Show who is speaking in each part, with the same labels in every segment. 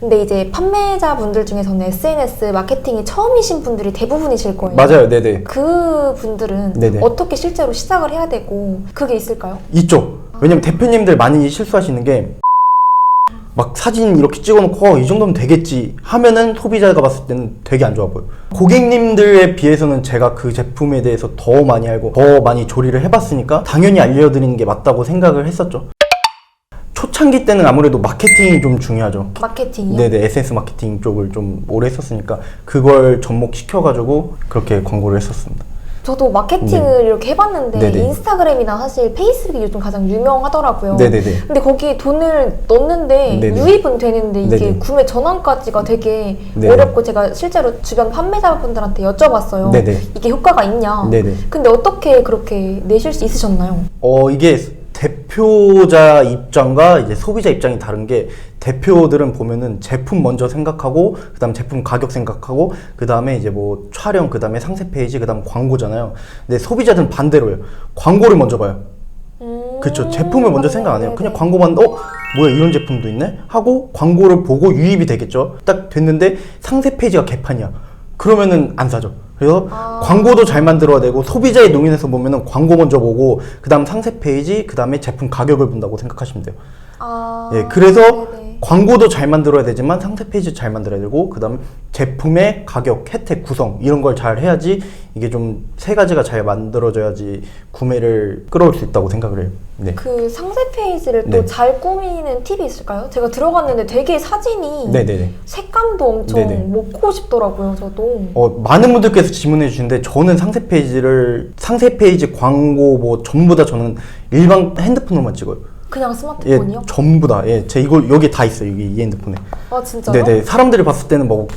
Speaker 1: 근데 이제 판매자분들 중에서는 SNS 마케팅이 처음이신 분들이 대부분이실 거예요.
Speaker 2: 맞아요. 네네.
Speaker 1: 그 분들은
Speaker 2: 네네.
Speaker 1: 어떻게 실제로 시작을 해야 되고 그게 있을까요?
Speaker 2: 있죠. 왜냐면 대표님들 많이 실수하시는 게 막 사진 이렇게 찍어놓고 이 정도면 되겠지 하면은 소비자가 봤을 때는 되게 안 좋아 보여. 고객님들에 비해서는 제가 그 제품에 대해서 더 많이 알고 더 많이 조리를 해봤으니까 당연히 알려드리는 게 맞다고 생각을 했었죠. 초창기 때는 아무래도 마케팅이 좀 중요하죠.
Speaker 1: 마케팅이요?
Speaker 2: 네네, SNS 마케팅 쪽을 좀 오래 했었으니까 그걸 접목시켜가지고 그렇게 광고를 했었습니다.
Speaker 1: 저도 마케팅을 이렇게 해봤는데
Speaker 2: 네네.
Speaker 1: 인스타그램이나 사실 페이스북이 요즘 가장 유명하더라고요.
Speaker 2: 네네네.
Speaker 1: 근데 거기에 돈을 넣는데
Speaker 2: 네네.
Speaker 1: 유입은 되는데 이게
Speaker 2: 네네.
Speaker 1: 구매 전환까지가 되게
Speaker 2: 네네.
Speaker 1: 어렵고 제가 실제로 주변 판매자분들한테 여쭤봤어요.
Speaker 2: 네네.
Speaker 1: 이게 효과가 있냐?
Speaker 2: 네네.
Speaker 1: 근데 어떻게 그렇게 내실 수 있으셨나요?
Speaker 2: 이게 대표자 입장과 이제 소비자 입장이 다른 게 대표들은 보면은 제품 먼저 생각하고 그 다음 제품 가격 생각하고 그 다음에 이제 뭐 촬영 그 다음에 상세 페이지 그 다음 광고잖아요. 근데 소비자들은 반대로예요. 광고를 먼저 봐요. 그렇죠. 제품을 먼저 생각 안 해요. 그냥 광고 봤는데 뭐야 이런 제품도 있네? 하고 광고를 보고 유입이 되겠죠. 딱 됐는데 상세 페이지가 개판이야. 그러면은 안 사죠. 그래서 광고도 잘 만들어야 되고 소비자의 농인에서 보면은 광고 먼저 보고 그 다음 상세 페이지 그 다음에 제품 가격을 본다고 생각하시면 돼요. 예, 그래서
Speaker 1: 네네.
Speaker 2: 광고도 잘 만들어야 되지만 상세 페이지 잘 만들어야 되고 그 다음 제품의 가격, 혜택, 구성 이런 걸 잘 해야지 이게 좀 세 가지가 잘 만들어져야지 구매를 끌어올 수 있다고 생각을 해요. 네.
Speaker 1: 그 상세 페이지를
Speaker 2: 네.
Speaker 1: 또 잘 꾸미는 팁이 있을까요? 제가 들어갔는데 되게 사진이
Speaker 2: 네네네.
Speaker 1: 색감도 엄청
Speaker 2: 네네.
Speaker 1: 먹고 싶더라고요, 저도.
Speaker 2: 많은 분들께서 질문해 주시는데 저는 상세 페이지 광고 뭐 전부 다 저는 일반 핸드폰으로만 찍어요.
Speaker 1: 그냥 스마트폰이요?
Speaker 2: 예, 전부 다. 예, 제 이거 여기 다 있어요. 여기 이 핸드폰에.
Speaker 1: 아, 진짜요?
Speaker 2: 네네. 사람들이 봤을 때는 뭐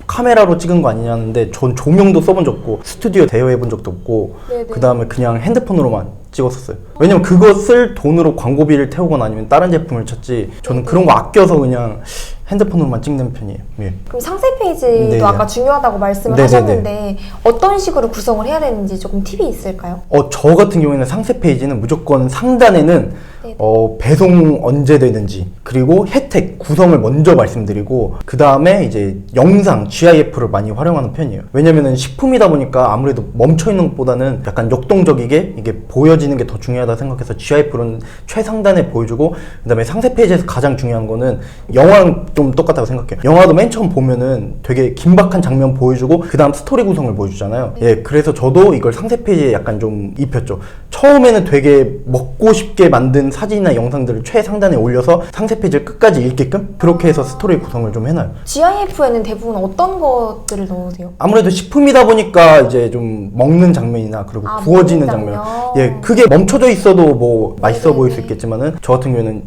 Speaker 2: 카메라로 찍은 거 아니냐는데 전 조명도 써본 적 없고 스튜디오 대여해 본 적도 없고
Speaker 1: 네네.
Speaker 2: 그 다음에 그냥 핸드폰으로만 찍었었어요. 왜냐면 그것을 돈으로 광고비를 태우거나 아니면 다른 제품을 찾지 저는 그런 거 아껴서 그냥 핸드폰으로만 찍는 편이에요. 예.
Speaker 1: 그럼 상세 페이지도
Speaker 2: 네.
Speaker 1: 아까 중요하다고 말씀을
Speaker 2: 네네네.
Speaker 1: 하셨는데 어떤 식으로 구성을 해야 되는지 조금 팁이 있을까요?
Speaker 2: 저 같은 경우에는 상세 페이지는 무조건 상단에는
Speaker 1: 네네.
Speaker 2: 배송 언제 되는지 그리고 혜택 구성을 먼저 말씀드리고 그 다음에 이제 영상 GIF를 많이 활용하는 편이에요. 왜냐면은 식품이다 보니까 아무래도 멈춰 있는 것보다는 약간 역동적이게 이게 보여지는 게 더 중요하다 생각해서 GIF는 최상단에 보여주고 그 다음에 상세 페이지에서 가장 중요한 거는 영화랑 좀 똑같다고 생각해요. 영화도 맨 처음 보면은 되게 긴박한 장면 보여주고 그 다음 스토리 구성을 보여주잖아요. 예, 그래서 저도 이걸 상세 페이지에 약간 좀 입혔죠. 처음에는 되게 먹고 싶게 만든 사진이나 영상들을 최상단에 올려서 상세 페이지를 끝까지 읽게끔 그렇게 해서 스토리 구성을 좀 해놔요.
Speaker 1: GIF에는 대부분 어떤 것들을 넣으세요?
Speaker 2: 아무래도 식품이다 보니까 이제 좀 먹는 장면이나 그리고 구워지는
Speaker 1: 먹는
Speaker 2: 장면.
Speaker 1: 장면.
Speaker 2: 예, 그게 멈춰져 있어도 뭐 맛있어
Speaker 1: 네네네.
Speaker 2: 보일 수 있겠지만은 저 같은 경우에는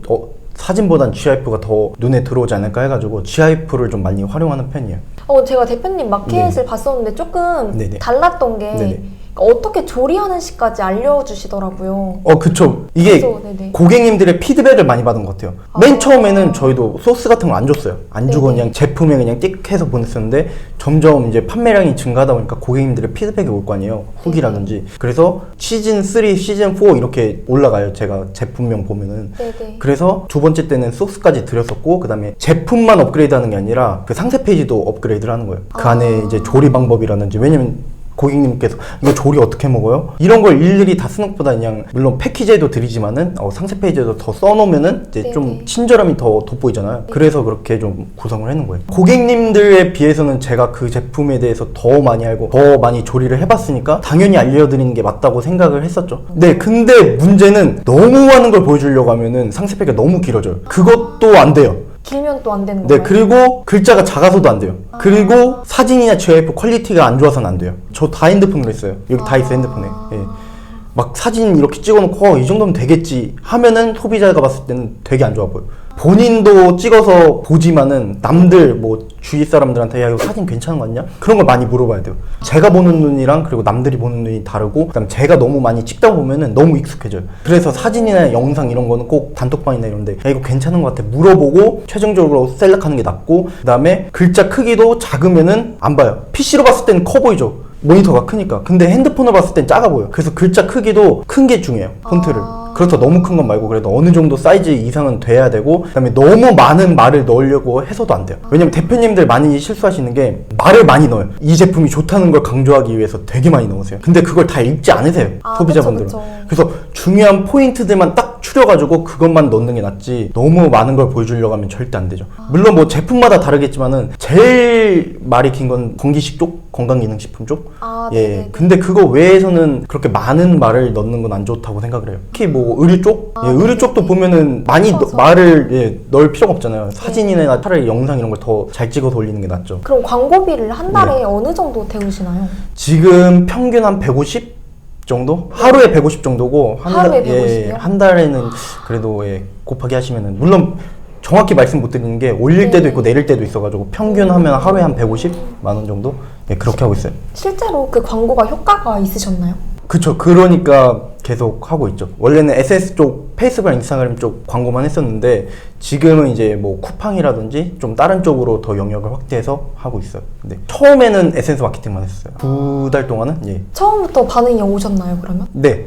Speaker 2: 사진보단 GIF가 더 눈에 들어오지 않을까 해가지고 GIF를 좀 많이 활용하는 편이에요.
Speaker 1: 제가 대표님 마켓을 봤었는데 조금
Speaker 2: 네네.
Speaker 1: 달랐던 게
Speaker 2: 네네.
Speaker 1: 어떻게 조리하는 시까지 알려주시더라고요.
Speaker 2: 그쵸. 이게
Speaker 1: 그래서, 네네.
Speaker 2: 고객님들의 피드백을 많이 받은 것 같아요. 맨 처음에는 저희도 소스 같은 거 안 줬어요. 안 주고
Speaker 1: 네네.
Speaker 2: 그냥 제품에 그냥 띡 해서 보냈었는데 점점 이제 판매량이 증가하다 보니까 고객님들의 피드백이 올 거 아니에요. 후기라든지. 그래서 시즌 3, 시즌 4 이렇게 올라가요. 제가 제품명 보면은.
Speaker 1: 네네.
Speaker 2: 그래서 두 번째 때는 소스까지 드렸었고 그 다음에 제품만 업그레이드 하는 게 아니라 그 상세 페이지도 업그레이드를 하는 거예요. 그 안에 이제 조리 방법이라든지 왜냐면 고객님께서 이거 조리 어떻게 먹어요? 이런 걸 일일이 다 쓰는 것보다 그냥 물론 패키지에도 드리지만은 상세 페이지에도 더 써놓으면은 이제
Speaker 1: 네네.
Speaker 2: 좀 친절함이 더 돋보이잖아요. 그래서 그렇게 좀 구성을 해놓은 거예요. 고객님들에 비해서는 제가 그 제품에 대해서 더 많이 알고 더 많이 조리를 해봤으니까 당연히 알려드리는 게 맞다고 생각을 했었죠. 네, 근데 문제는 너무 많은 걸 보여주려고 하면은 상세 페이지가 너무 길어져요. 그것도 안 돼요.
Speaker 1: 길면 또 안 되는
Speaker 2: 네,
Speaker 1: 거예요?
Speaker 2: 그리고 글자가 작아서도 안 돼요. 그리고 사진이나 GIF 퀄리티가 안 좋아서는 안 돼요. 저 다 핸드폰으로 했어요. 여기 다 있어요, 핸드폰에. 예. 막 사진 이렇게 찍어놓고 이 정도면 되겠지 하면은 소비자가 봤을 때는 되게 안 좋아 보여. 본인도 찍어서 보지만은 남들 뭐 주위 사람들한테 야 이거 사진 괜찮은 거 같냐? 그런 걸 많이 물어봐야 돼요. 제가 보는 눈이랑 그리고 남들이 보는 눈이 다르고 그다음 제가 너무 많이 찍다 보면은 너무 익숙해져요. 그래서 사진이나 영상 이런 거는 꼭 단톡방이나 이런데 야 이거 괜찮은 거 같아 물어보고 최종적으로 셀렉하는 게 낫고 그다음에 글자 크기도 작으면은 안 봐요. PC로 봤을 때는 커 보이죠. 모니터가 크니까. 근데 핸드폰으로 봤을 땐 작아 보여. 그래서 글자 크기도 큰 게 중요해요. 폰트를. 그렇다 너무 큰 건 말고 그래도 어느 정도 사이즈 이상은 돼야 되고, 그다음에 너무 많은 말을 넣으려고 해서도 안 돼요. 왜냐면 대표님들 많이 실수하시는 게 말을 많이 넣어요. 이 제품이 좋다는 걸 강조하기 위해서 되게 많이 넣으세요. 근데 그걸 다 읽지 않으세요, 소비자분들은.
Speaker 1: 그쵸.
Speaker 2: 그래서 중요한 포인트들만 딱 추려가지고 그것만 넣는 게 낫지, 너무 많은 걸 보여주려고 하면 절대 안 되죠. 물론 뭐 제품마다 다르겠지만은 제일 말이 긴 건 건기식 쪽, 건강기능식품 쪽. 예.
Speaker 1: 네네.
Speaker 2: 근데 그거 외에서는 그렇게 많은 말을 넣는 건 안 좋다고 생각을 해요. 특히 뭐 의류 쪽, 예, 의류 쪽도 보면은 많이 말을 넣을 필요가 없잖아요. 사진이나 차라리 영상 이런 걸 더 잘 찍어서 올리는 게 낫죠.
Speaker 1: 그럼 광고비를 한 달에 어느 정도 태우시나요?
Speaker 2: 지금 평균 한 150 정도? 하루에 150 정도고
Speaker 1: 하루에 150 이요?
Speaker 2: 한 달에는 그래도 곱하기 하시면은, 물론 정확히 말씀 못 드리는 게 올릴 때도 있고 내릴 때도 있어가지고 평균 하면 하루에 한 150만 원 정도? 예, 그렇게 하고 있어요.
Speaker 1: 실제로 그 광고가 효과가 있으셨나요?
Speaker 2: 그쵸. 그러니까 계속 하고 있죠. 원래는 SS 쪽, 페이스북, 인스타그램 쪽 광고만 했었는데 지금은 이제 뭐 쿠팡이라든지 좀 다른 쪽으로 더 영역을 확대해서 하고 있어요. 근데 처음에는 SNS 마케팅만 했었어요. 2달 동안은. 예.
Speaker 1: 처음부터 반응이 오셨나요, 그러면?
Speaker 2: 네.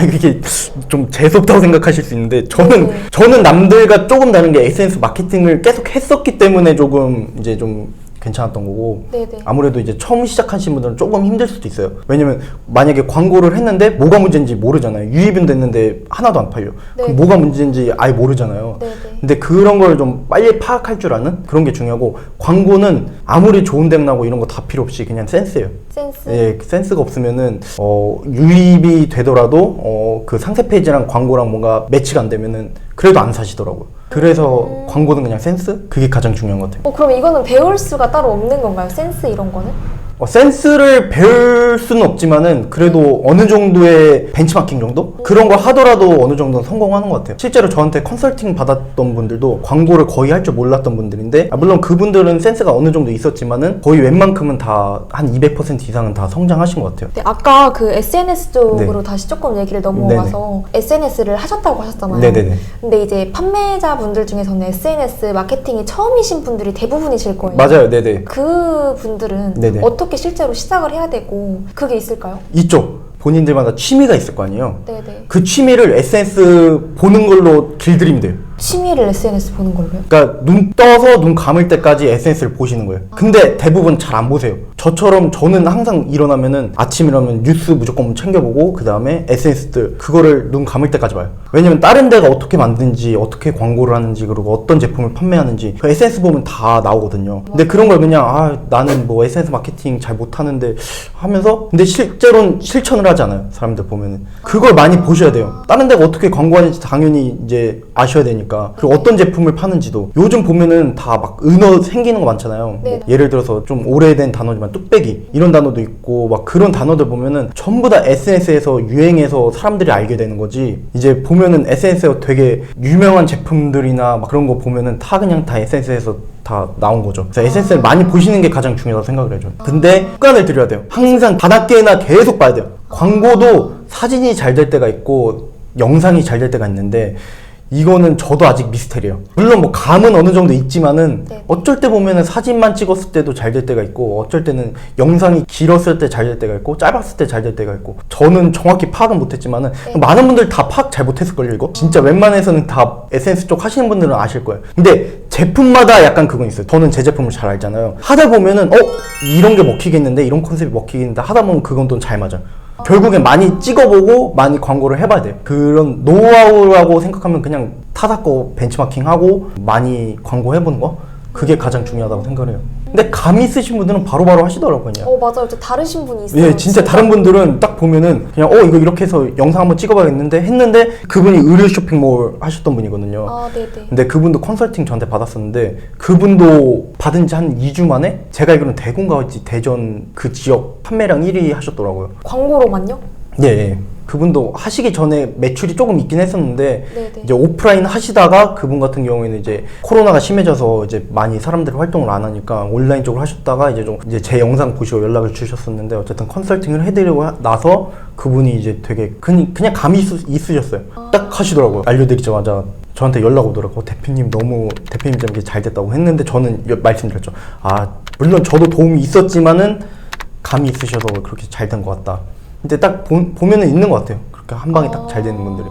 Speaker 2: 이게 좀 재수없다고 생각하실 수 있는데 저는 남들과 조금 다른 게 SNS 마케팅을 계속 했었기 때문에 조금 이제 좀 괜찮았던 거고,
Speaker 1: 네네.
Speaker 2: 아무래도 이제 처음 시작하신 분들은 조금 힘들 수도 있어요. 왜냐면 만약에 광고를 했는데 뭐가 문제인지 모르잖아요. 유입은 됐는데 하나도 안 팔려. 그럼 뭐가 문제인지 아예 모르잖아요.
Speaker 1: 네네.
Speaker 2: 근데 그런 걸 좀 빨리 파악할 줄 아는 그런 게 중요하고, 광고는 아무리 좋은 데 나고 이런 거 다 필요 없이 그냥 센스예요.
Speaker 1: 센스?
Speaker 2: 예, 센스가 없으면은 유입이 되더라도 그 상세 페이지랑 광고랑 뭔가 매치가 안 되면은 그래도 안 사시더라고요. 그래서 광고는 그냥 센스? 그게 가장 중요한 것 같아요.
Speaker 1: 그럼 이거는 배울 수가 따로 없는 건가요? 센스 이런 거는?
Speaker 2: 센스를 배울 수는 없지만은 그래도 어느 정도의 벤치마킹 정도? 그런 거 하더라도 어느 정도는 성공하는 것 같아요. 실제로 저한테 컨설팅 받았던 분들도 광고를 거의 할 줄 몰랐던 분들인데, 물론 그분들은 센스가 어느 정도 있었지만은 거의 웬만큼은 다 한 200% 이상은 다 성장하신 것 같아요.
Speaker 1: 네, 아까 그 SNS 쪽으로 다시 조금 얘기를 넘어가서 SNS를 하셨다고 하셨잖아요.
Speaker 2: 네네네.
Speaker 1: 근데 이제 판매자분들 중에서는 SNS 마케팅이 처음이신 분들이 대부분이실 거예요.
Speaker 2: 맞아요. 네네.
Speaker 1: 그 분들은
Speaker 2: 네네.
Speaker 1: 어떻게 실제로 시작을 해야 되고 그게 있을까요?
Speaker 2: 이쪽 본인들마다 취미가 있을 거 아니에요.
Speaker 1: 네네.
Speaker 2: 그 취미를 SNS 보는 걸로 길들이면 돼요.
Speaker 1: 취미를 SNS 보는 걸로요?
Speaker 2: 그러니까 눈 떠서 눈 감을 때까지 SNS를 보시는 거예요. 근데 대부분 잘 안 보세요. 저처럼 저는 항상 일어나면은 아침 일어나면 뉴스 무조건 챙겨보고 그 다음에 SNS들 그거를 눈 감을 때까지 봐요. 왜냐면 다른 데가 어떻게 만드는지, 어떻게 광고를 하는지, 그리고 어떤 제품을 판매하는지 그 SNS 보면 다 나오거든요. 근데 그런 걸 그냥 나는 뭐 SNS 마케팅 잘 못하는데 하면서, 근데 실제로는 실천을 하잖아요. 사람들 보면은 그걸 많이 보셔야 돼요. 다른 데가 어떻게 광고하는지 당연히 이제 아셔야 되니까, 그리고 어떤 제품을 파는지도. 요즘 보면은 다 막 은어 생기는 거 많잖아요. 뭐 예를 들어서 좀 오래된 단어지만 뚝배기 이런 단어도 있고, 막 그런 단어들 보면은 전부 다 SNS에서 유행해서 사람들이 알게 되는 거지. 이제 보면은 SNS에서 되게 유명한 제품들이나 막 그런 거 보면은 다 그냥 다 SNS에서 다 나온 거죠. 그래서 SNS를 많이 보시는 게 가장 중요하다고 생각을 해요. 근데 습관을 들여야 돼요. 항상 바닥계나 계속 봐야 돼요. 광고도 사진이 잘 될 때가 있고 영상이 잘 될 때가 있는데, 이거는 저도 아직 미스테리예요. 물론 뭐 감은 어느 정도 있지만은 어쩔 때 보면은 사진만 찍었을 때도 잘 될 때가 있고, 어쩔 때는 영상이 길었을 때 잘 될 때가 있고, 짧았을 때 잘 될 때가 있고. 저는 정확히 파악은 못했지만은 많은 분들 다 파악 잘 못했을걸요. 이거 진짜 웬만해서는 다 SNS 쪽 하시는 분들은 아실 거예요. 근데 제품마다 약간 그건 있어요. 저는 제 제품을 잘 알잖아요. 하다 보면은 이런 게 먹히겠는데, 이런 컨셉이 먹히겠는데 하다 보면 그건 또 잘 맞아요. 결국엔 많이 찍어보고 많이 광고를 해봐야 돼요. 그런 노하우라고 생각하면 그냥 타사 거 벤치마킹하고 많이 광고해보는 거, 그게 가장 중요하다고 생각해요. 근데 감 있으신 분들은 바로바로 하시더라고요. 그냥.
Speaker 1: 맞아요. 진짜 다르신 분이 있어요.
Speaker 2: 예, 진짜 다른 분들은 딱 보면은 그냥 이거 이렇게 해서 영상 한번 찍어봐야겠는데 했는데, 그분이 의류 쇼핑몰 하셨던 분이거든요.
Speaker 1: 네네.
Speaker 2: 근데 그분도 컨설팅 저한테 받았었는데, 그분도 받은 지 한 2주 만에 제가 알기로는 대구인가 어디 대전 그 지역 판매량 1위 하셨더라고요.
Speaker 1: 광고로만요?
Speaker 2: 예. 그분도 하시기 전에 매출이 조금 있긴 했었는데,
Speaker 1: 네네.
Speaker 2: 이제 오프라인 하시다가 그분 같은 경우에는 이제 코로나가 심해져서 이제 많이 사람들이 활동을 안 하니까 온라인 쪽으로 하셨다가 이제 제 영상 보시고 연락을 주셨었는데, 어쨌든 컨설팅을 해드리고 나서 그분이 이제 되게 그냥 감이 있으셨어요. 딱 하시더라고요. 알려드리자마자 저한테 연락 오더라고. 대표님 때문에 잘 됐다고 했는데, 저는 말씀드렸죠. 물론 저도 도움이 있었지만은 감이 있으셔서 그렇게 잘 된 것 같다. 근데 딱 보면은 있는 것 같아요. 그렇게 한 방에 딱 잘 되는 분들이.